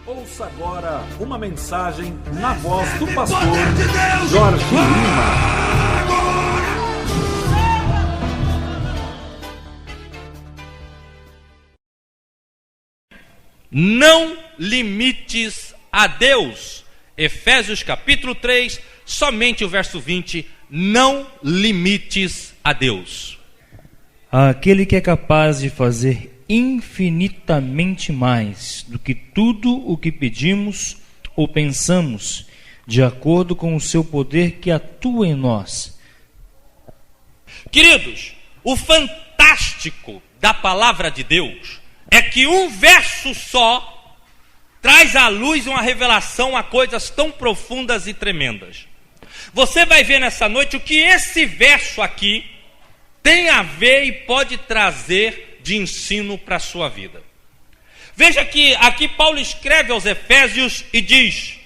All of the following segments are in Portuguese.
Ouça agora uma mensagem na voz do pastor Jorge Lima. Não limites a Deus. Efésios capítulo 3, somente o verso 20. Não limites a Deus. Aquele que é capaz de fazer infinitamente mais do que tudo o que pedimos ou pensamos, de acordo com o seu poder que atua em nós. Queridos, o fantástico da palavra de Deus é que um verso só traz à luz uma revelação a coisas tão profundas e tremendas. Você vai ver nessa noite o que esse verso aqui tem a ver e pode trazer de ensino para a sua vida. Veja que aqui Paulo escreve aos Efésios e diz: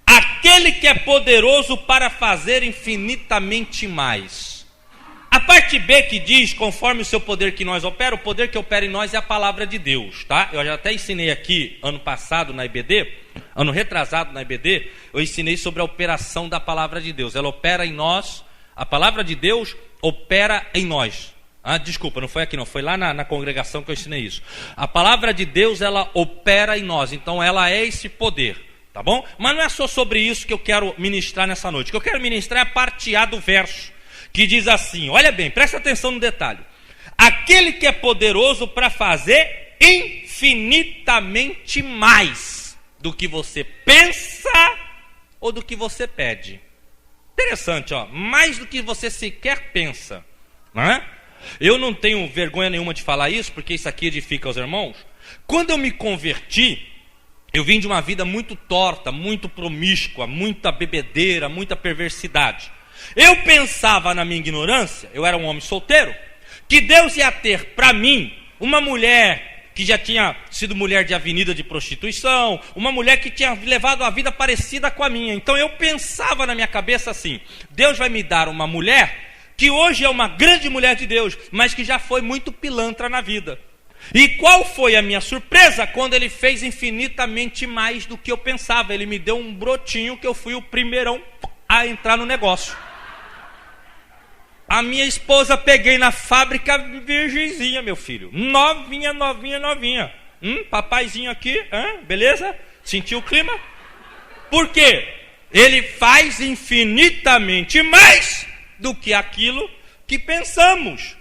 aquele que é poderoso para fazer infinitamente mais. A parte B que diz, conforme o seu poder que nós opera, o poder que opera em nós é a palavra de Deus, tá? Eu já até ensinei aqui, ano passado na IBD, ano retrasado na IBD, eu ensinei sobre a operação da palavra de Deus. Ela opera em nós, a palavra de Deus opera em nós. Desculpa, não foi aqui não, foi lá na congregação que eu ensinei isso. A palavra de Deus, ela opera em nós, então ela é esse poder, tá bom? Mas não é só sobre isso que eu quero ministrar nessa noite. O que eu quero ministrar é a parte A do verso, que diz assim, olha bem, presta atenção no detalhe. Aquele que é poderoso para fazer infinitamente mais do que você pensa ou do que você pede. Interessante, ó, mais do que você sequer pensa, não é? Eu não tenho vergonha nenhuma de falar isso, porque isso aqui edifica os irmãos. Quando eu me converti, eu vim de uma vida muito torta, muito promíscua, muita bebedeira, muita perversidade. Eu pensava na minha ignorância, eu era um homem solteiro, que Deus ia ter para mim uma mulher que já tinha sido mulher de avenida de prostituição, uma mulher que tinha levado uma vida parecida com a minha. Então eu pensava na minha cabeça assim: Deus vai me dar uma mulher que hoje é uma grande mulher de Deus, mas que já foi muito pilantra na vida. E qual foi a minha surpresa quando ele fez infinitamente mais do que eu pensava? Ele me deu um brotinho que eu fui o primeirão a entrar no negócio. A minha esposa peguei na fábrica virgenzinha, meu filho. Novinha. Papaizinho aqui, beleza? Sentiu o clima? Por quê? Ele faz infinitamente mais do que aquilo que pensamos.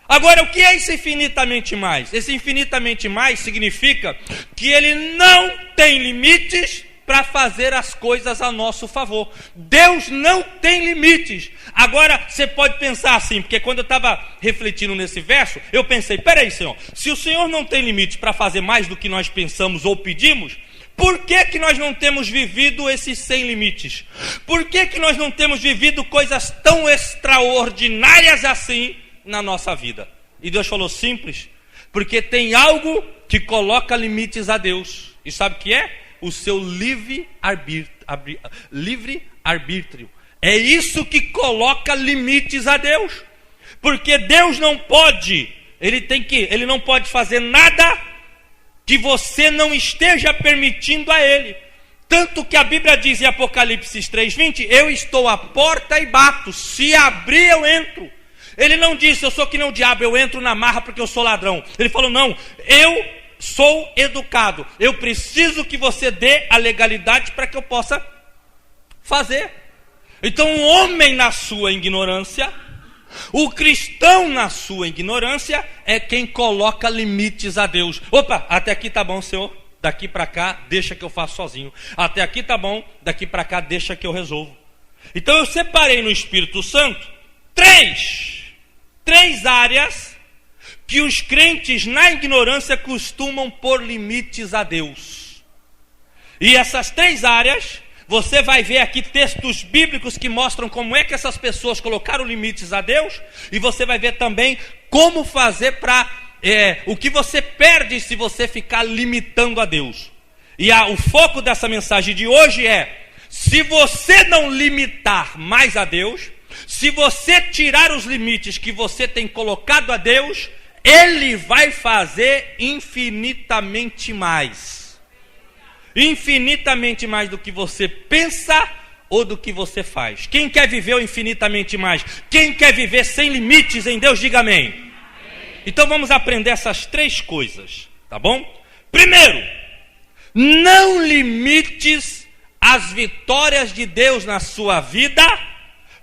Agora, o que é esse infinitamente mais? Esse infinitamente mais significa que ele não tem limites para fazer as coisas a nosso favor. Deus não tem limites. Agora, você pode pensar assim, porque quando eu estava refletindo nesse verso, eu pensei, peraí, Senhor, se o Senhor não tem limites para fazer mais do que nós pensamos ou pedimos, por que nós não temos vivido esses sem limites? Por que nós não temos vivido coisas tão extraordinárias assim na nossa vida? E Deus falou: simples, porque tem algo que coloca limites a Deus. E sabe o que é? O seu livre arbítrio. É isso que coloca limites a Deus. Porque Deus não pode, ele não pode fazer nada que você não esteja permitindo a ele. Tanto que a Bíblia diz em Apocalipse 3:20, eu estou à porta e bato, se abrir eu entro. Ele não disse, eu sou que nem o diabo, eu entro na marra porque eu sou ladrão. Ele falou, não, eu sou educado, eu preciso que você dê a legalidade para que eu possa fazer. Então um homem na sua ignorância, o cristão na sua ignorância é quem coloca limites a Deus. Opa, até aqui tá bom, Senhor, daqui para cá deixa que eu faço sozinho. Até aqui tá bom, daqui para cá deixa que eu resolvo. Então eu separei no Espírito Santo três áreas que os crentes na ignorância costumam pôr limites a Deus. E essas 3 áreas, você vai ver aqui textos bíblicos que mostram como é que essas pessoas colocaram limites a Deus, e você vai ver também como fazer para o que você perde se você ficar limitando a Deus. E o foco dessa mensagem de hoje é: se você não limitar mais a Deus, se você tirar os limites que você tem colocado a Deus, Ele vai fazer infinitamente mais. Infinitamente mais do que você pensa ou do que você faz. Quem quer viver o infinitamente mais? Quem quer viver sem limites em Deus, diga amém. Então vamos aprender essas 3 coisas, tá bom? Primeiro, não limites as vitórias de Deus na sua vida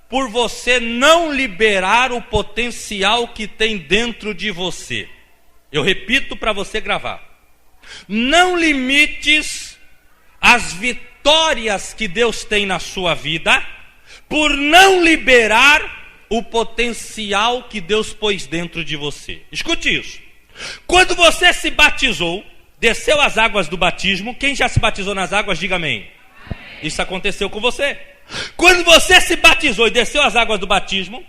por você não liberar o potencial que tem dentro de você. Eu repito para você gravar. Não limites as vitórias que Deus tem na sua vida por não liberar o potencial que Deus pôs dentro de você. Escute isso. Quando você se batizou, desceu as águas do batismo. Quem já se batizou nas águas, diga amém. Isso aconteceu com você. Quando você se batizou e desceu as águas do batismo,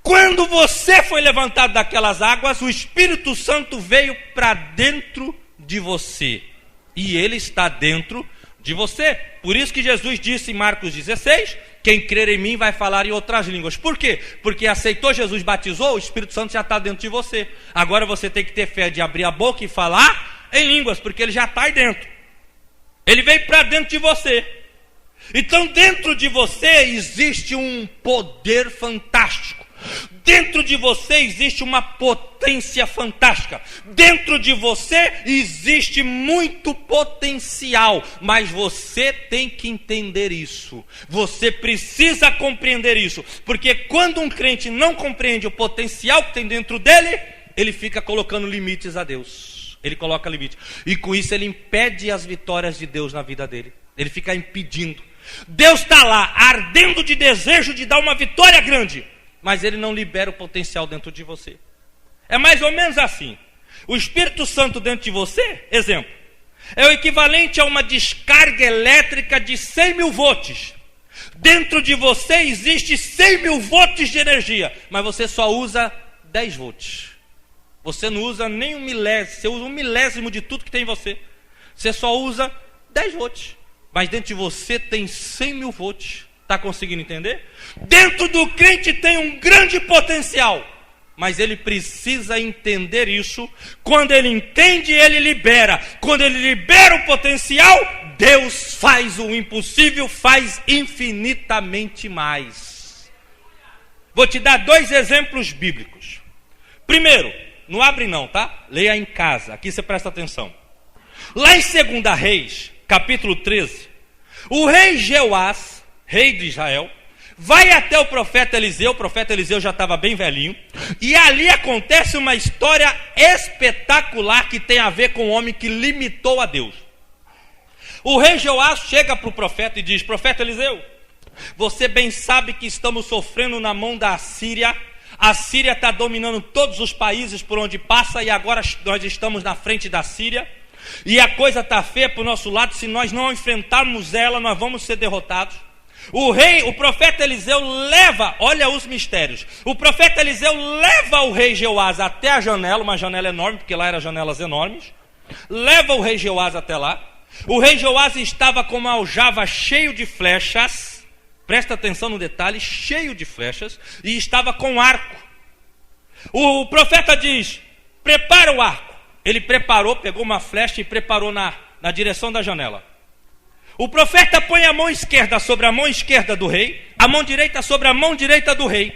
quando você foi levantado daquelas águas, o Espírito Santo veio para dentro de você. E ele está dentro de você. Por isso que Jesus disse em Marcos 16, quem crer em mim vai falar em outras línguas. Por quê? Porque aceitou Jesus, batizou, o Espírito Santo já está dentro de você. Agora você tem que ter fé de abrir a boca e falar em línguas, porque ele já está aí dentro. Ele veio para dentro de você. Então dentro de você existe um poder fantástico. Dentro de você existe uma potência fantástica. Dentro de você existe muito potencial. Mas você tem que entender isso. Você precisa compreender isso. Porque quando um crente não compreende o potencial que tem dentro dele, ele fica colocando limites a Deus. Ele coloca limite. E com isso ele impede as vitórias de Deus na vida dele. Ele fica impedindo. Deus está lá, ardendo de desejo de dar uma vitória grande, mas ele não libera o potencial dentro de você. É mais ou menos assim. O Espírito Santo dentro de você, exemplo, é o equivalente a uma descarga elétrica de 100 mil volts. Dentro de você existe 100 mil volts de energia, mas você só usa 10 volts. Você não usa nem 1 milésimo, você usa 1 milésimo de tudo que tem em você. Você só usa 10 volts. Mas dentro de você tem 100 mil volts. Está conseguindo entender? Dentro do crente tem um grande potencial. Mas ele precisa entender isso. Quando ele entende, ele libera. Quando ele libera o potencial, Deus faz o impossível, faz infinitamente mais. Vou te dar 2 exemplos bíblicos. Primeiro, não abre não, tá? Leia em casa. Aqui você presta atenção. Lá em 2 Reis, capítulo 13, o rei Jeoás, rei de Israel, vai até o profeta Eliseu já estava bem velhinho, e ali acontece uma história espetacular que tem a ver com o homem que limitou a Deus. O rei Jeoás chega para o profeta e diz: profeta Eliseu, você bem sabe que estamos sofrendo na mão da Assíria. A Síria está dominando todos os países por onde passa, e agora nós estamos na frente da Síria. E a coisa está feia para o nosso lado. Se nós não enfrentarmos ela, nós vamos ser derrotados. O profeta Eliseu leva, olha os mistérios. O profeta Eliseu leva o rei Jeoás até a janela, uma janela enorme, porque lá eram janelas enormes. Leva o rei Jeoás até lá. O rei Jeoás estava com uma aljava cheio de flechas. Presta atenção no detalhe, cheio de flechas. E estava com arco. O profeta diz: prepara o arco. Ele preparou, pegou uma flecha e preparou na direção da janela. O profeta põe a mão esquerda sobre a mão esquerda do rei, a mão direita sobre a mão direita do rei.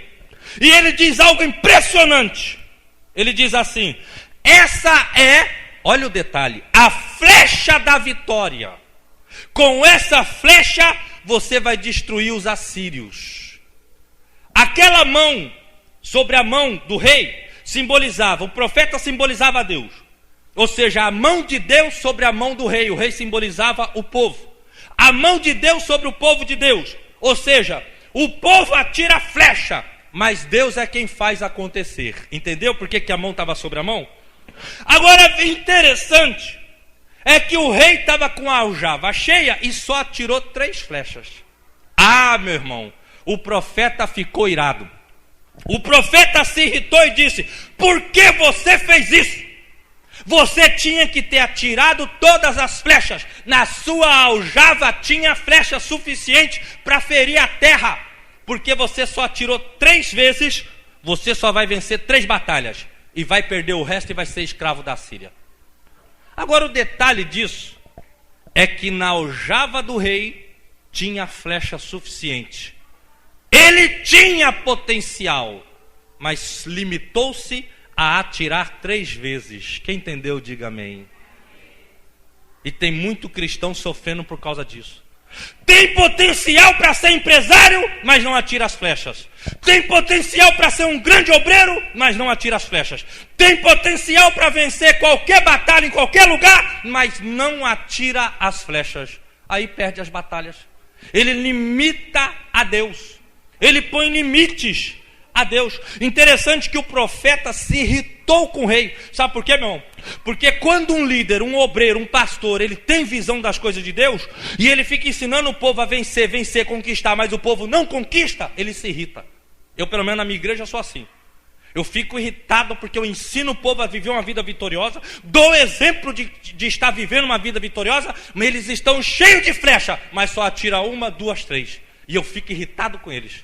E ele diz algo impressionante. Ele diz assim: essa é, olha o detalhe, a flecha da vitória. Com essa flecha você vai destruir os assírios. Aquela mão sobre a mão do rei simbolizava, o profeta simbolizava Deus. Ou seja, a mão de Deus sobre a mão do rei. O rei simbolizava o povo. A mão de Deus sobre o povo de Deus. Ou seja, o povo atira a flecha, mas Deus é quem faz acontecer. Entendeu por que a mão estava sobre a mão? Agora, interessante é que o rei estava com a aljava cheia e só atirou 3 flechas. Ah, meu irmão, o profeta ficou irado. O profeta se irritou e disse: por que você fez isso? Você tinha que ter atirado todas as flechas. Na sua aljava tinha flecha suficiente para ferir a terra. Porque você só atirou 3 vezes, você só vai vencer 3 batalhas. E vai perder o resto e vai ser escravo da Síria. Agora o detalhe disso é que na aljava do rei tinha flecha suficiente. Ele tinha potencial, mas limitou-se a atirar 3 vezes. Quem entendeu, diga amém. E tem muito cristão sofrendo por causa disso. Tem potencial para ser empresário, mas não atira as flechas. Tem potencial para ser um grande obreiro, mas não atira as flechas. Tem potencial para vencer qualquer batalha em qualquer lugar, mas não atira as flechas. Aí perde as batalhas. Ele limita a Deus. Ele põe limites a Deus. Interessante que o profeta se irritou com o rei. Sabe por quê, meu irmão? Porque quando um líder, um obreiro, um pastor, ele tem visão das coisas de Deus, e ele fica ensinando o povo a vencer, conquistar, mas o povo não conquista, ele se irrita. Eu, pelo menos na minha igreja, sou assim. Eu fico irritado porque eu ensino o povo a viver uma vida vitoriosa, dou exemplo de estar vivendo uma vida vitoriosa, mas eles estão cheios de flecha, mas só atira 1, 2, 3. E eu fico irritado com eles.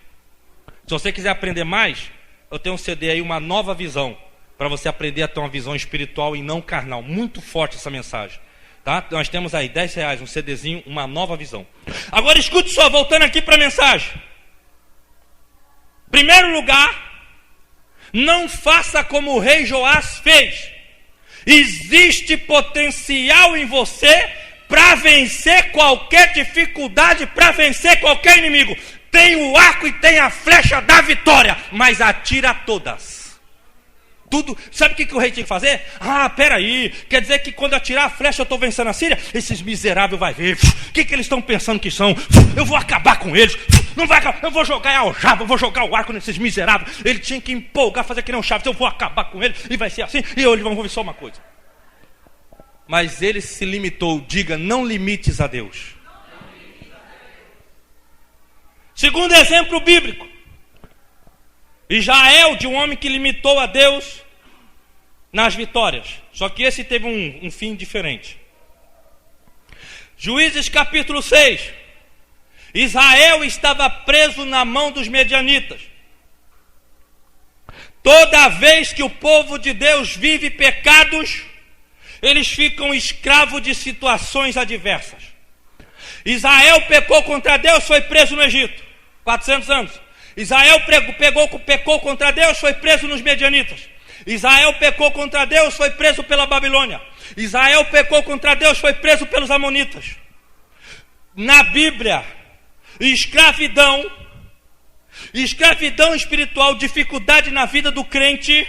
Se você quiser aprender mais, eu tenho um CD aí, Uma Nova Visão, para você aprender a ter uma visão espiritual e não carnal. Muito forte essa mensagem. Tá? Nós temos aí R$10, um CDzinho, Uma Nova Visão. Agora escute só, voltando aqui para a mensagem. Primeiro lugar, não faça como o rei Joás fez. Existe potencial em você para vencer qualquer dificuldade, para vencer qualquer inimigo. Tem o arco e tem a flecha da vitória, mas atira todas. Tudo. Sabe o que o rei tinha que fazer? Peraí, quer dizer que quando atirar a flecha eu estou vencendo a Síria? Esses miseráveis vai ver. O que eles estão pensando que são? Eu vou acabar com eles. Não vai acabar. Eu vou jogar a aljava, eu vou jogar o arco nesses miseráveis. Ele tinha que empolgar, fazer que nem um Chaves. Eu vou acabar com eles e vai ser assim. E eles vão ver só uma coisa. Mas ele se limitou. Diga, não limites a Deus. Segundo exemplo bíblico, Israel, de um homem que limitou a Deus nas vitórias. Só que esse teve um fim diferente. Juízes capítulo 6. Israel estava preso na mão dos medianitas. Toda vez que o povo de Deus vive pecados, eles ficam escravos de situações adversas. Israel pecou contra Deus, foi preso no Egito. 400 anos. Israel pecou contra Deus, foi preso nos medianitas. Israel pecou contra Deus, foi preso pela Babilônia. Israel pecou contra Deus, foi preso pelos amonitas. Na Bíblia, escravidão espiritual, dificuldade na vida do crente,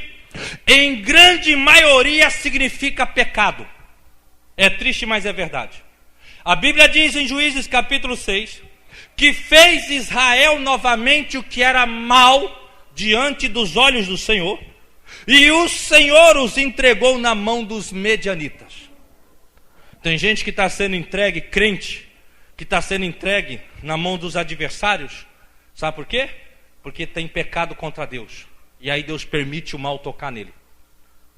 em grande maioria significa pecado. É triste, mas é verdade. A Bíblia diz em Juízes capítulo 6, que fez Israel novamente o que era mal diante dos olhos do Senhor, e o Senhor os entregou na mão dos medianitas. Tem gente que está sendo entregue, crente, que está sendo entregue na mão dos adversários. Sabe por quê? Porque tem pecado contra Deus. E aí Deus permite o mal tocar nele.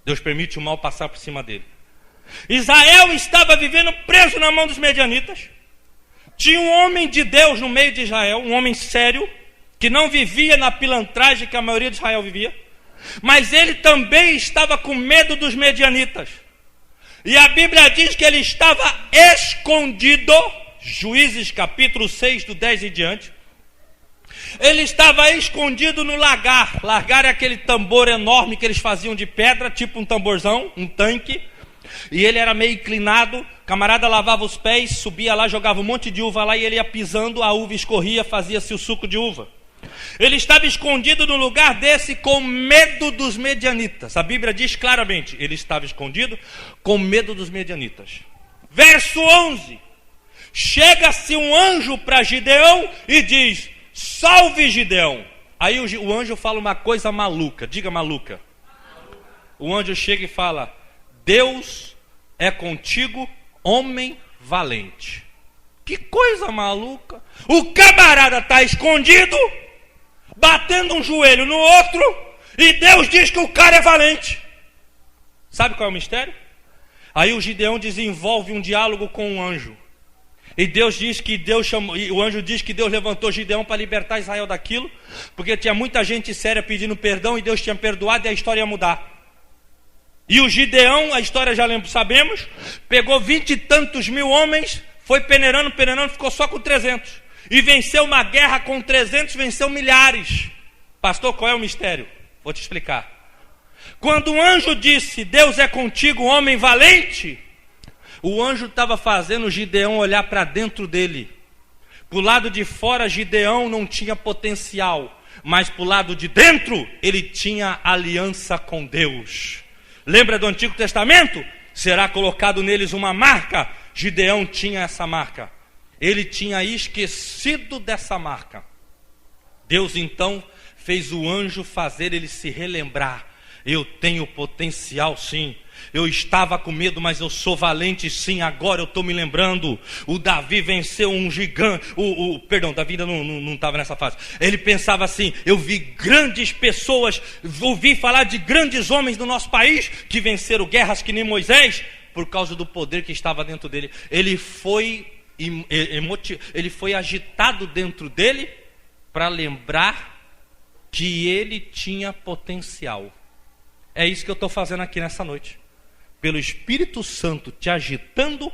Deus permite o mal passar por cima dele. Israel estava vivendo preso na mão dos medianitas. Tinha um homem de Deus no meio de Israel, um homem sério, que não vivia na pilantragem que a maioria de Israel vivia, mas ele também estava com medo dos medianitas. E a Bíblia diz que ele estava escondido, Juízes capítulo 6, do 10 em diante. Ele estava escondido no lagar. Lagar é aquele tambor enorme que eles faziam de pedra, tipo um tamborzão, um tanque. E ele era meio inclinado, camarada lavava os pés, subia lá, jogava um monte de uva lá e ele ia pisando, a uva escorria, fazia-se o suco de uva. Ele estava escondido no lugar desse com medo dos medianitas. A Bíblia diz claramente, ele estava escondido com medo dos medianitas. Verso 11, chega-se um anjo para Gideão e diz, salve Gideão. Aí o anjo fala uma coisa maluca, diga maluca. O anjo chega e fala, Deus é contigo, homem valente. Que coisa maluca. O camarada está escondido, batendo um joelho no outro, e Deus diz que o cara é valente. Sabe qual é o mistério? Aí o Gideão desenvolve um diálogo com um anjo. E Deus diz que Deus chamou, e o anjo diz que Deus levantou Gideão para libertar Israel daquilo, porque tinha muita gente séria pedindo perdão e Deus tinha perdoado e a história ia mudar. E o Gideão, a história já sabemos, pegou 20 e tantos mil homens, foi peneirando, ficou só com 300. E venceu uma guerra com 300, venceu milhares. Pastor, qual é o mistério? Vou te explicar. Quando o anjo disse, Deus é contigo, homem valente, o anjo estava fazendo o Gideão olhar para dentro dele. Para o lado de fora, Gideão não tinha potencial, mas para o lado de dentro, ele tinha aliança com Deus. Lembra do Antigo Testamento? Será colocado neles uma marca. Gideão tinha essa marca. Ele tinha esquecido dessa marca. Deus então fez o anjo fazer ele se relembrar. Eu tenho potencial, sim. Eu estava com medo, mas eu sou valente, sim. Agora eu estou me lembrando. O Davi venceu um gigante. Perdão, Davi ainda não estava nessa fase. Ele pensava assim: eu vi grandes pessoas, ouvi falar de grandes homens do nosso país que venceram guerras que nem Moisés, por causa do poder que estava dentro dele. Ele foi agitado dentro dele para lembrar que ele tinha potencial. É isso que eu estou fazendo aqui nessa noite. Pelo Espírito Santo te agitando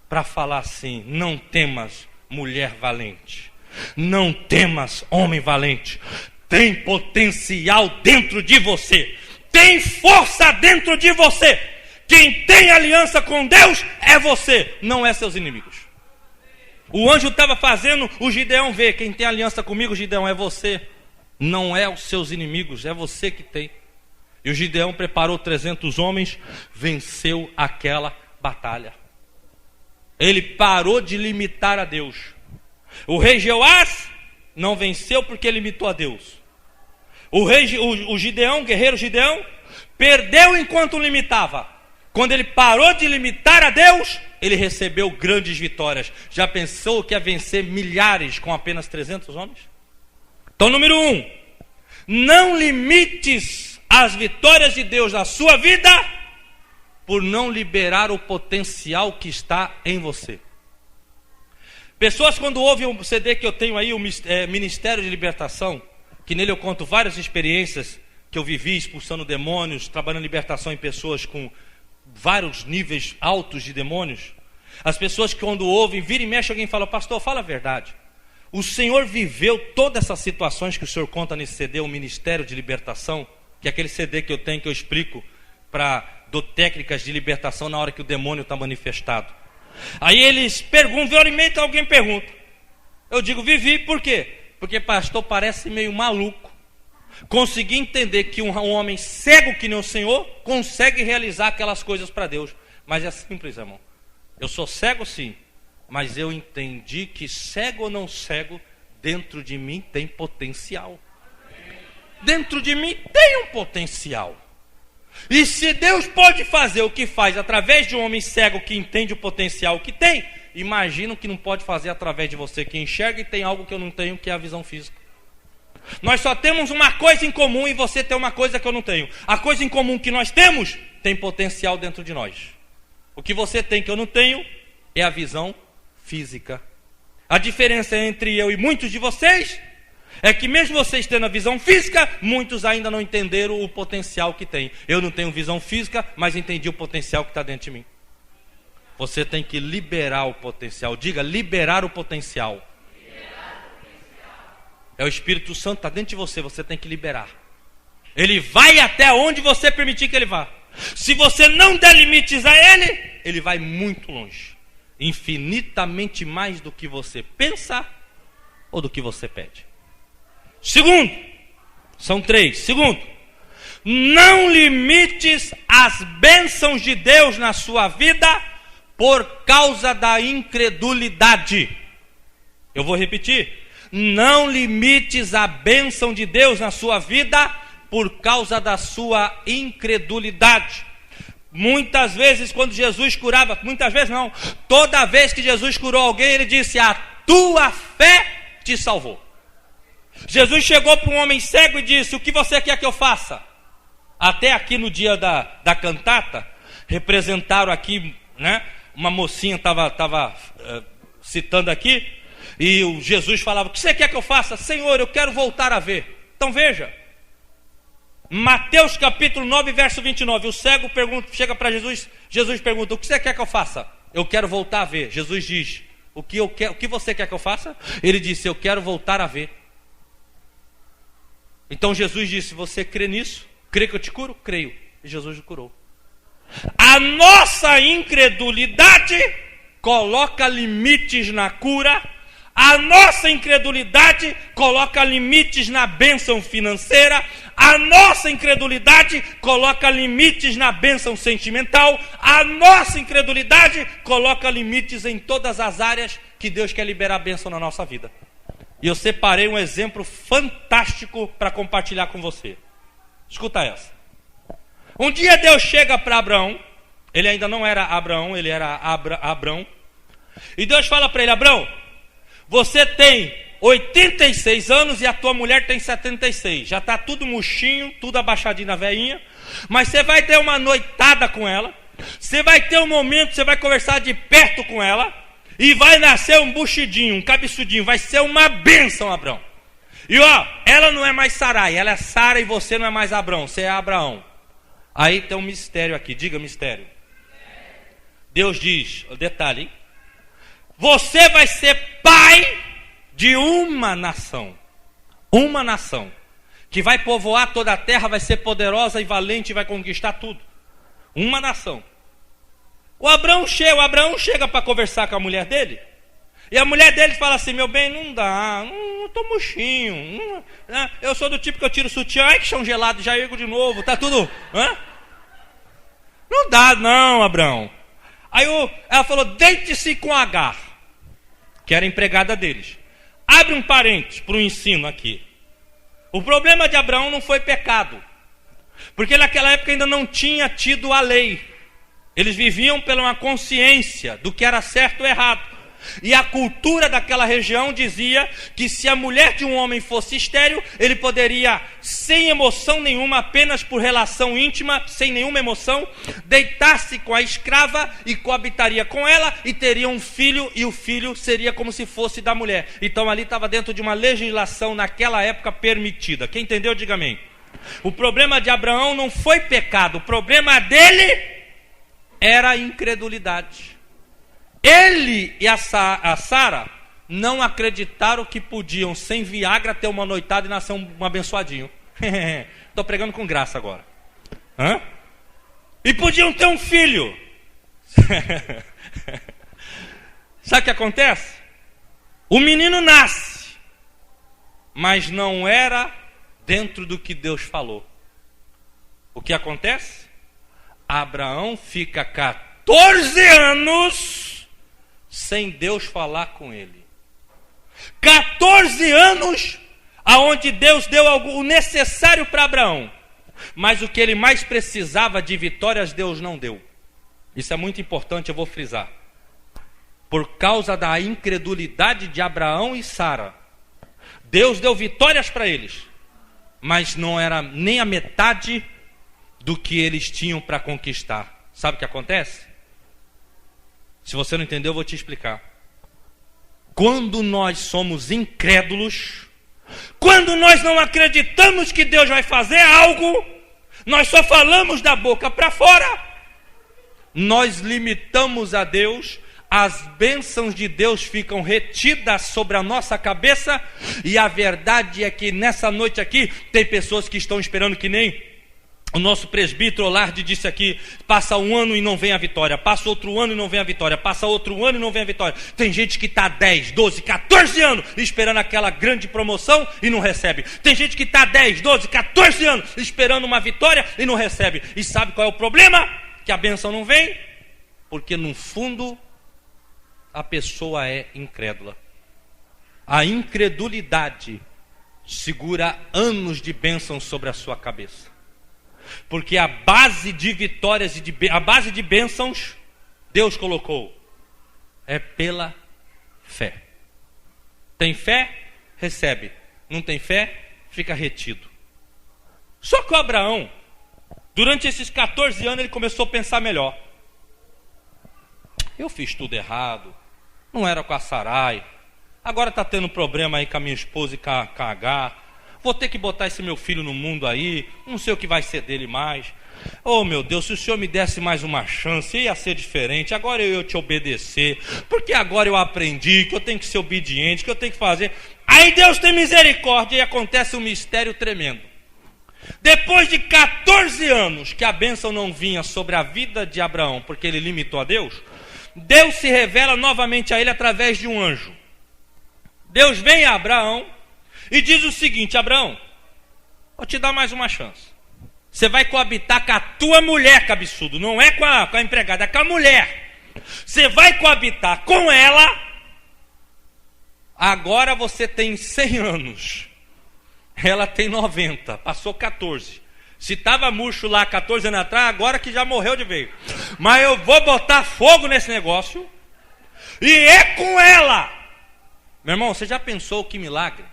para falar assim: não temas, mulher valente. Não temas, homem valente. Tem potencial dentro de você. Tem força dentro de você. Quem tem aliança com Deus é você, não é seus inimigos. O anjo estava fazendo o Gideão ver: quem tem aliança comigo, Gideão, é você. Não é os seus inimigos, é você que tem. E o Gideão preparou 300 homens, venceu aquela batalha. Ele parou de limitar a Deus. O rei Jeoás não venceu porque limitou a Deus. O Gideão, guerreiro Gideão, perdeu enquanto limitava. Quando ele parou de limitar a Deus, ele recebeu grandes vitórias. Já pensou que ia vencer milhares com apenas 300 homens? Então, número 1, não limites as vitórias de Deus na sua vida por não liberar o potencial que está em você. Pessoas, quando ouvem o CD que eu tenho aí, o Ministério de Libertação, que nele eu conto várias experiências que eu vivi expulsando demônios, trabalhando libertação em pessoas com vários níveis altos de demônios. As pessoas que quando ouvem, vira e mexe, alguém fala: pastor, fala a verdade. O senhor viveu todas essas situações que o senhor conta nesse CD, o Ministério de Libertação, que é aquele CD que eu tenho, que eu explico, dou técnicas de libertação na hora que o demônio está manifestado. Aí eles perguntam, violamente alguém pergunta. Eu digo: vivi, por quê? Porque pastor, parece meio maluco conseguir entender que um homem cego que nem o Senhor consegue realizar aquelas coisas para Deus. Mas é simples, irmão. Eu sou cego, sim, mas eu entendi que cego ou não cego, dentro de mim tem potencial. Dentro de mim tem um potencial. E se Deus pode fazer o que faz através de um homem cego que entende o potencial que tem, imagino que não pode fazer através de você que enxerga e tem algo que eu não tenho, que é a visão física. Nós só temos uma coisa em comum e você tem uma coisa que eu não tenho. A coisa em comum que nós temos tem potencial dentro de nós. O que você tem que eu não tenho é a visão física. A diferença entre eu e muitos de vocês é que mesmo vocês tendo a visão física, muitos ainda não entenderam o potencial que tem. Eu não tenho visão física, mas entendi o potencial que está dentro de mim. Você tem que liberar o potencial. Diga: liberar o potencial. É o Espírito Santo, está dentro de você, você tem que liberar. Ele vai até onde você permitir que ele vá. Se você não der limites a ele, ele vai muito longe. Infinitamente mais do que você pensa ou do que você pede. Segundo, são 3. Segundo, não limites as bênçãos de Deus na sua vida por causa da incredulidade. Eu vou repetir. Não limites a bênção de Deus na sua vida por causa da sua incredulidade. Muitas vezes quando Jesus curava, muitas vezes não, toda vez que Jesus curou alguém, ele disse: a tua fé te salvou. Jesus chegou para um homem cego e disse: o que você quer que eu faça? Até aqui no dia da cantata, representaram aqui, né? Uma mocinha estava citando aqui, e o Jesus falava: o que você quer que eu faça? Senhor, eu quero voltar a ver. Então veja, Mateus capítulo 9, verso 29. O cego chega para Jesus. Jesus pergunta: o que você quer que eu faça? Eu quero voltar a ver. Jesus diz: o que você quer que eu faça? Ele disse: eu quero voltar a ver. Então Jesus disse: você crê nisso? Crê que eu te curo? Creio. E Jesus o curou. A nossa incredulidade coloca limites na cura. A nossa incredulidade coloca limites na bênção financeira. A nossa incredulidade coloca limites na bênção sentimental. A nossa incredulidade coloca limites em todas as áreas que Deus quer liberar bênção na nossa vida. E eu separei um exemplo fantástico para compartilhar com você. Escuta essa. Um dia Deus chega para Abraão. Ele ainda não era Abraão, ele era Abrão. E Deus fala para ele: Abrão, você tem 86 anos e a tua mulher tem 76. Já está tudo murchinho, tudo abaixadinho na veinha. Mas você vai ter uma noitada com ela. Você vai ter um momento, você vai conversar de perto com ela. E vai nascer um buchidinho, um cabeçudinho. Vai ser uma bênção, Abrão. E ó, ela não é mais Sarai, ela é Sara, e você não é mais Abrão, você é Abraão. Aí tem um mistério aqui, diga mistério. Deus diz, detalhe, hein? Você vai ser pai de uma nação. Uma nação. Que vai povoar toda a terra, vai ser poderosa e valente e vai conquistar tudo. Uma nação. O Abraão chega para conversar com a mulher dele. E a mulher dele fala assim: meu bem, não dá, não tô murchinho. Eu sou do tipo que eu tiro o sutiã, ai que chão gelado, já ergo de novo, tá tudo... Não dá não, Abraão. Aí ela falou: deite-se com Agar, que era empregada deles. Abre um parênteses para o ensino aqui. O problema de Abraão não foi pecado, porque naquela época ainda não tinha tido a lei. Eles viviam pela uma consciência do que era certo ou errado. E a cultura daquela região dizia que se a mulher de um homem fosse estéril, ele poderia, sem emoção nenhuma, apenas por relação íntima, sem nenhuma emoção, deitar-se com a escrava e coabitaria com ela e teria um filho, e o filho seria como se fosse da mulher. Então ali estava dentro de uma legislação naquela época permitida. Quem entendeu, diga amém. O problema de Abraão não foi pecado, o problema dele era a incredulidade. Ele e a Sara não acreditaram que podiam, sem Viagra, ter uma noitada e nascer um abençoadinho. Estou pregando com graça agora. E podiam ter um filho. Sabe o que acontece? O menino nasce, mas não era dentro do que Deus falou. O que acontece? Abraão fica 14 anos sem Deus falar com ele. 14 anos aonde Deus deu o necessário para Abraão, mas o que ele mais precisava de vitórias Deus não deu. Isso é muito importante, eu vou frisar. Por causa da incredulidade de Abraão e Sara, Deus deu vitórias para eles, mas não era nem a metade do que eles tinham para conquistar. Sabe o que acontece? Se você não entendeu, eu vou te explicar. Quando nós somos incrédulos, quando nós não acreditamos que Deus vai fazer algo, nós só falamos da boca para fora, nós limitamos a Deus, as bênçãos de Deus ficam retidas sobre a nossa cabeça, e a verdade é que nessa noite aqui, tem pessoas que estão esperando que nem o nosso presbítero Olardi disse aqui: passa um ano e não vem a vitória, passa outro ano e não vem a vitória, passa outro ano e não vem a vitória. Tem gente que está 10, 12, 14 anos esperando aquela grande promoção e não recebe. Tem gente que está 10, 12, 14 anos esperando uma vitória e não recebe. E sabe qual é o problema? Que a bênção não vem, porque no fundo a pessoa é incrédula. A incredulidade segura anos de bênção sobre a sua cabeça. Porque a base de vitórias e a base de bênçãos Deus colocou é pela fé. Tem fé, recebe. Não tem fé, fica retido. Só que o Abraão, durante esses 14 anos, ele começou a pensar melhor. Eu fiz tudo errado, não era com a Sarai, agora está tendo problema aí com a minha esposa e com a Agar. vou ter que botar esse meu filho no mundo aí, não sei o que vai ser dele mais. Oh meu Deus, se o Senhor me desse mais uma chance, ia ser diferente. Agora eu ia te obedecer, porque agora eu aprendi que eu tenho que ser obediente, que eu tenho que fazer. Aí Deus tem misericórdia e acontece um mistério tremendo. Depois de 14 anos que a bênção não vinha sobre a vida de Abraão, porque ele limitou a Deus, Deus se revela novamente a ele através de um anjo. Deus vem a Abraão e diz o seguinte: Abraão, vou te dar mais uma chance. Você vai coabitar com a tua mulher, cabeçudo. Não é com a empregada, é com a mulher. Você vai coabitar com ela. Agora você tem 100 anos. Ela tem 90. Passou 14. Se estava murcho lá 14 anos atrás, agora que já morreu de vez. Mas eu vou botar fogo nesse negócio. E é com ela. Meu irmão, você já pensou que milagre?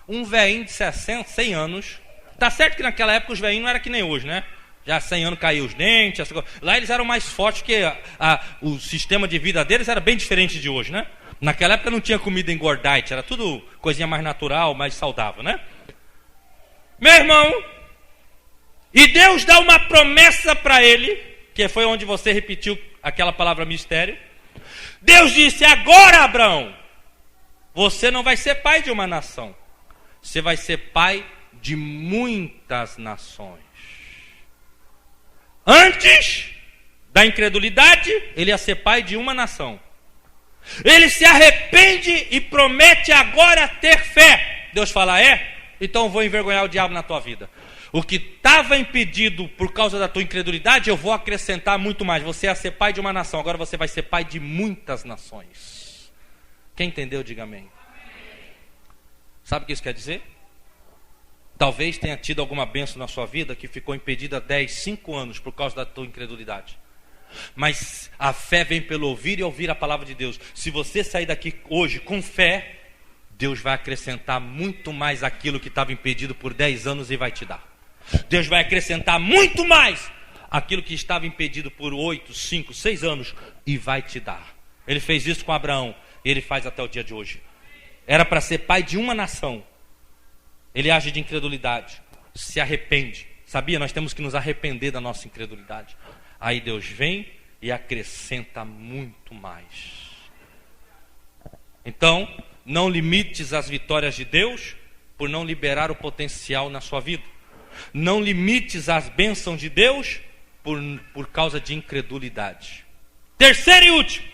Um velhinho de 60, 100 anos... Tá certo que naquela época os velhinhos não eram que nem hoje, né? Já 100 anos caíam os dentes. Lá eles eram mais fortes, porque o sistema de vida deles era bem diferente de hoje, né? Naquela época não tinha comida engordante, era tudo coisinha mais natural, mais saudável, né? Meu irmão, e Deus dá uma promessa para ele, que foi onde você repetiu aquela palavra mistério. Deus disse: agora, Abraão, você não vai ser pai de uma nação, você vai ser pai de muitas nações. Antes da incredulidade, ele ia ser pai de uma nação. Ele se arrepende e promete agora ter fé. Deus fala: é? Então eu vou envergonhar o diabo na tua vida. O que estava impedido por causa da tua incredulidade, eu vou acrescentar muito mais. Você ia ser pai de uma nação, agora você vai ser pai de muitas nações. Quem entendeu, diga amém. Sabe o que isso quer dizer? Talvez tenha tido alguma bênção na sua vida que ficou impedida 10, 5 anos por causa da tua incredulidade. Mas a fé vem pelo ouvir e ouvir a palavra de Deus. Se você sair daqui hoje com fé, Deus vai acrescentar muito mais aquilo que estava impedido por 10 anos e vai te dar. Deus vai acrescentar muito mais aquilo que estava impedido por 8, 5, 6 anos e vai te dar. Ele fez isso com Abraão e ele faz até o dia de hoje. Era para ser pai de uma nação. Ele age de incredulidade, se arrepende. Sabia? Nós temos que nos arrepender da nossa incredulidade. Aí Deus vem e acrescenta muito mais. Então, não limites as vitórias de Deus por não liberar o potencial na sua vida. Não limites as bênçãos de Deus por causa de incredulidade. Terceiro e último.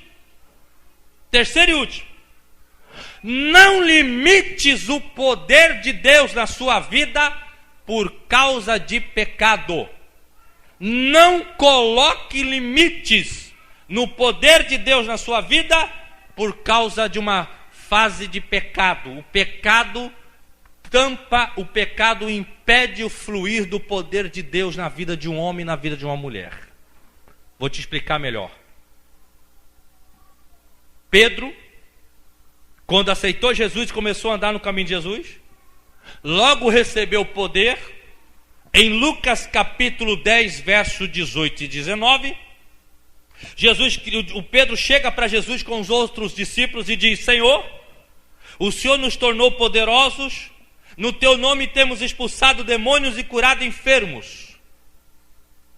Não limites o poder de Deus na sua vida por causa de pecado. Não coloque limites no poder de Deus na sua vida por causa de uma fase de pecado. O pecado tampa, o pecado impede o fluir do poder de Deus na vida de um homem e na vida de uma mulher. Vou te explicar melhor. Pedro, quando aceitou Jesus e começou a andar no caminho de Jesus, logo recebeu poder. Em Lucas capítulo 10, verso 18 e 19, o Pedro chega para Jesus com os outros discípulos e diz: Senhor, o Senhor nos tornou poderosos, no teu nome temos expulsado demônios e curado enfermos.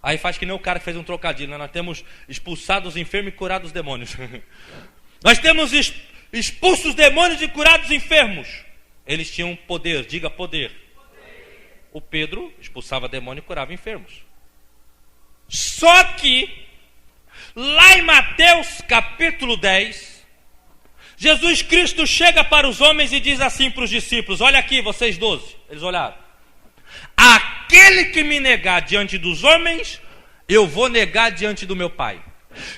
Aí faz que nem o cara que fez um trocadilho, né? Nós temos expulsado os enfermos e curado os demônios. Nós temos expulso os demônios e curado os enfermos. Eles tinham poder, diga poder. O Pedro expulsava demônio e curava enfermos. Só que, lá em Mateus capítulo 10, Jesus Cristo chega para os homens e diz assim para os discípulos: olha aqui, vocês 12. Eles olharam: aquele que me negar diante dos homens, eu vou negar diante do meu Pai.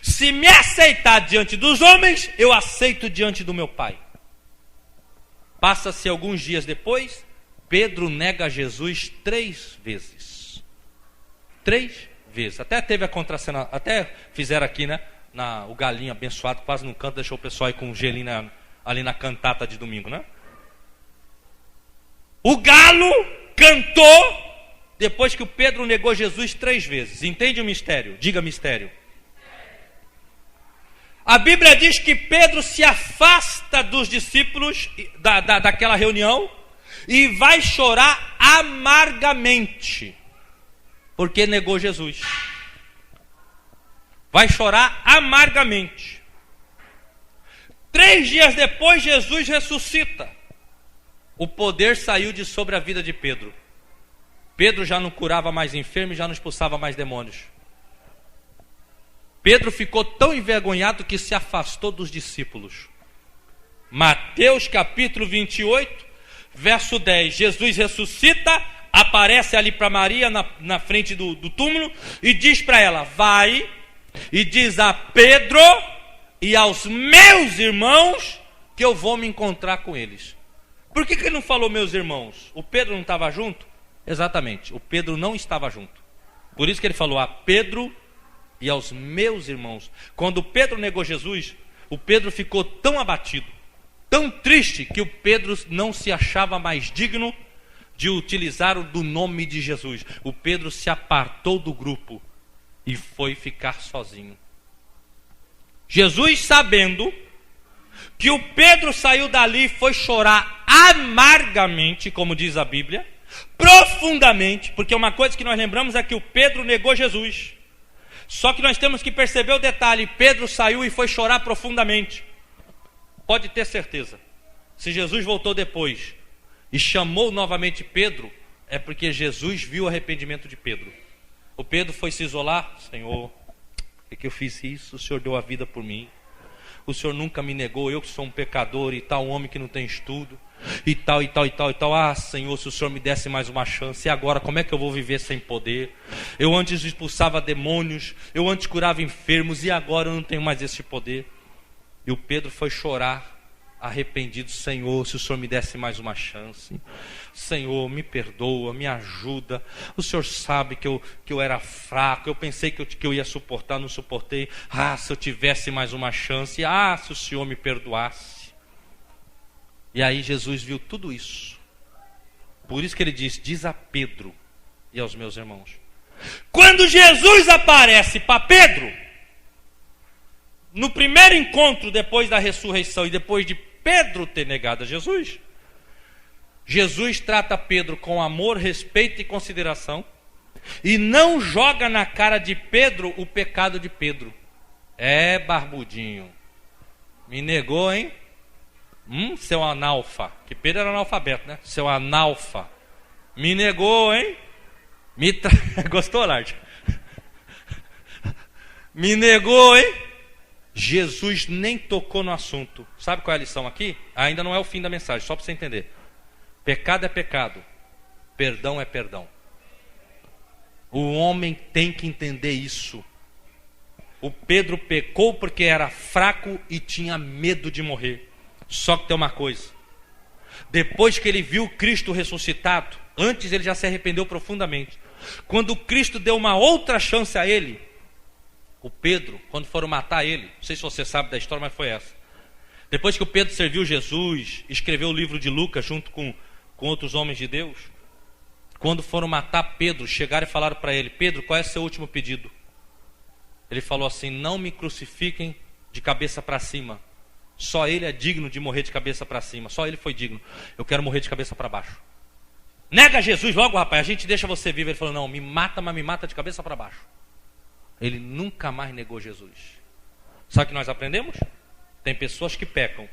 Se me aceitar diante dos homens, eu aceito diante do meu Pai. Passa-se alguns dias depois, Pedro nega Jesus 3 vezes. 3 vezes. Até teve a contracena, até fizeram aqui, né? O galinho abençoado quase no canto, deixou o pessoal aí com um gelinho ali na cantata de domingo, né? O galo cantou depois que o Pedro negou Jesus 3 vezes. Entende o mistério? Diga mistério. A Bíblia diz que Pedro se afasta dos discípulos daquela reunião e vai chorar amargamente, porque negou Jesus. Vai chorar amargamente. 3 dias depois, Jesus ressuscita. O poder saiu de sobre a vida de Pedro. Pedro já não curava mais enfermos, já não expulsava mais demônios. Pedro ficou tão envergonhado que se afastou dos discípulos. Mateus capítulo 28, verso 10. Jesus ressuscita, aparece ali para Maria na frente do túmulo e diz para ela: vai e diz a Pedro e aos meus irmãos que eu vou me encontrar com eles. Por que ele não falou meus irmãos? O Pedro não estava junto? Exatamente, o Pedro não estava junto. Por isso que ele falou a Pedro e aos meus irmãos. Quando Pedro negou Jesus, o Pedro ficou tão abatido, tão triste, que o Pedro não se achava mais digno de utilizar o do nome de Jesus. O Pedro se apartou do grupo e foi ficar sozinho. Jesus, sabendo que o Pedro saiu dali e foi chorar amargamente, como diz a Bíblia, profundamente, porque uma coisa que nós lembramos é que o Pedro negou Jesus. Só que nós temos que perceber o detalhe: Pedro saiu e foi chorar profundamente. Pode ter certeza, se Jesus voltou depois e chamou novamente Pedro, é porque Jesus viu o arrependimento de Pedro. O Pedro foi se isolar: Senhor, por que eu fiz isso? O Senhor deu a vida por mim. O Senhor nunca me negou, eu que sou um pecador e tal, um homem que não tem estudo, e tal, e tal, e tal, e tal. Ah, Senhor, se o Senhor me desse mais uma chance, e agora como é que eu vou viver sem poder? Eu antes expulsava demônios, eu antes curava enfermos, e agora eu não tenho mais esse poder. E o Pedro foi chorar arrependido: Senhor, se o Senhor me desse mais uma chance, Senhor, me perdoa, me ajuda. O Senhor sabe que eu era fraco, eu pensei que eu ia suportar, não suportei. Ah, se eu tivesse mais uma chance, ah, se o Senhor me perdoasse. E aí Jesus viu tudo isso. Por isso que ele diz a Pedro e aos meus irmãos. Quando Jesus aparece para Pedro, no primeiro encontro depois da ressurreição e depois de Pedro ter negado a Jesus, Jesus trata Pedro com amor, respeito e consideração e não joga na cara de Pedro o pecado de Pedro. É, barbudinho, me negou, hein? Seu analfa, que Pedro era analfabeto, né? Seu analfa, me negou, hein? Gostou, Larte? Me negou, hein? Jesus nem tocou no assunto. Sabe qual é a lição aqui? Ainda não é o fim da mensagem, só para você entender. Pecado é pecado, perdão é perdão. O homem tem que entender isso. O Pedro pecou porque era fraco e tinha medo de morrer. Só que tem uma coisa: depois que ele viu Cristo ressuscitado, antes ele já se arrependeu profundamente. Quando Cristo deu uma outra chance a ele, o Pedro, quando foram matar ele, não sei se você sabe da história, mas foi essa. Depois que o Pedro serviu Jesus, escreveu o livro de Lucas junto com outros homens de Deus, quando foram matar Pedro, chegaram e falaram para ele: Pedro, qual é o seu último pedido? Ele falou assim: não me crucifiquem de cabeça para cima. Só ele é digno de morrer de cabeça para cima. Só ele foi digno. Eu quero morrer de cabeça para baixo. Nega Jesus logo, rapaz, a gente deixa você vivo. Ele falou: não, me mata, mas me mata de cabeça para baixo. Ele nunca mais negou Jesus. Sabe o que nós aprendemos? Tem pessoas que pecam,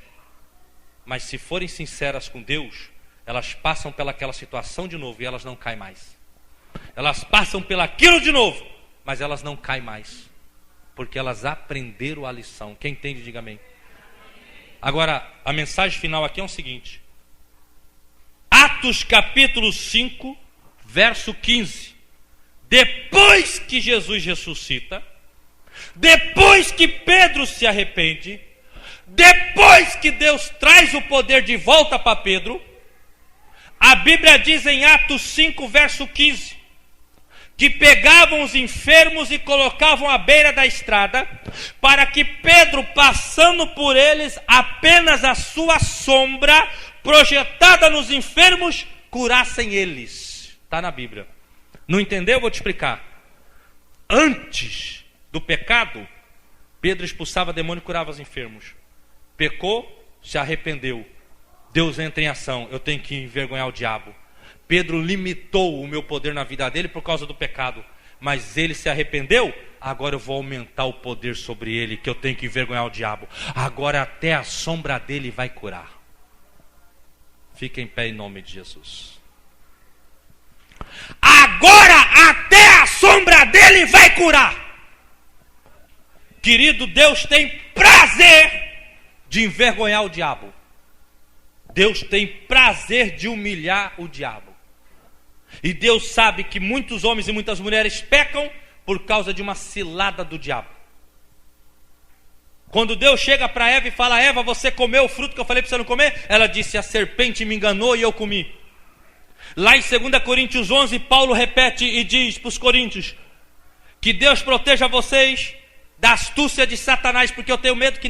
mas se forem sinceras com Deus, elas passam pelaquela situação de novo e elas não caem mais. Elas passam pelaquilo de novo, mas elas não caem mais, porque elas aprenderam a lição. Quem entende, diga amém. Agora, a mensagem final aqui é o seguinte: Atos capítulo 5, verso 15. Depois que Jesus ressuscita, depois que Pedro se arrepende, depois que Deus traz o poder de volta para Pedro, a Bíblia diz em Atos 5, verso 15, que pegavam os enfermos e colocavam à beira da estrada, para que Pedro, passando por eles, apenas a sua sombra projetada nos enfermos, curassem eles. Está na Bíblia. Não entendeu? Eu vou te explicar. Antes do pecado, Pedro expulsava demônio e curava os enfermos. Pecou, se arrependeu. Deus entra em ação, eu tenho que envergonhar o diabo. Pedro limitou o meu poder na vida dele por causa do pecado, mas ele se arrependeu, agora eu vou aumentar o poder sobre ele, que eu tenho que envergonhar o diabo. Agora até a sombra dele vai curar. Fica em pé em nome de Jesus. Agora até a sombra dele vai curar. Querido, Deus tem prazer de envergonhar o diabo. Deus tem prazer de humilhar o diabo. E Deus sabe que muitos homens e muitas mulheres pecam por causa de uma cilada do diabo. Quando Deus chega para Eva e fala: Eva, você comeu o fruto que eu falei para você não comer? Ela disse: a serpente me enganou e eu comi. Lá em 2 Coríntios 11, Paulo repete e diz para os coríntios: que Deus proteja vocês da astúcia de Satanás, porque eu tenho medo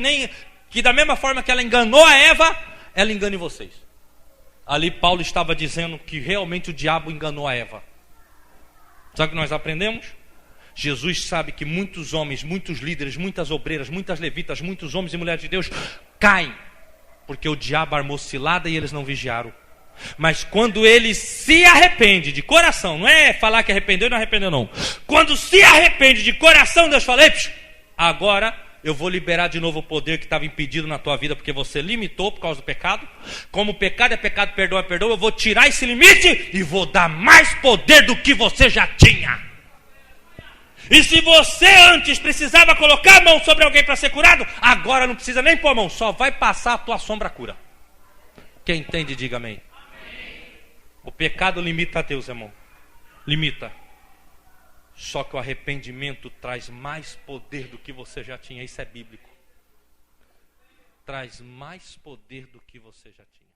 que da mesma forma que ela enganou a Eva, ela engane vocês. Ali Paulo estava dizendo que realmente o diabo enganou a Eva. Sabe o que nós aprendemos? Jesus sabe que muitos homens, muitos líderes, muitas obreiras, muitas levitas, muitos homens e mulheres de Deus caem, porque o diabo armou cilada e eles não vigiaram. Mas quando ele se arrepende de coração, não é falar que arrependeu e não arrependeu não. Quando se arrepende de coração, Deus fala: agora eu vou liberar de novo o poder que estava impedido na tua vida, porque você limitou por causa do pecado. Como pecado é pecado, perdão é perdão, eu vou tirar esse limite e vou dar mais poder do que você já tinha. E se você antes precisava colocar a mão sobre alguém para ser curado, agora não precisa nem pôr a mão, só vai passar a tua sombra cura. Quem entende, diga amém. O pecado limita a Deus, irmão. Limita. Só que o arrependimento traz mais poder do que você já tinha. Isso é bíblico. Traz mais poder do que você já tinha.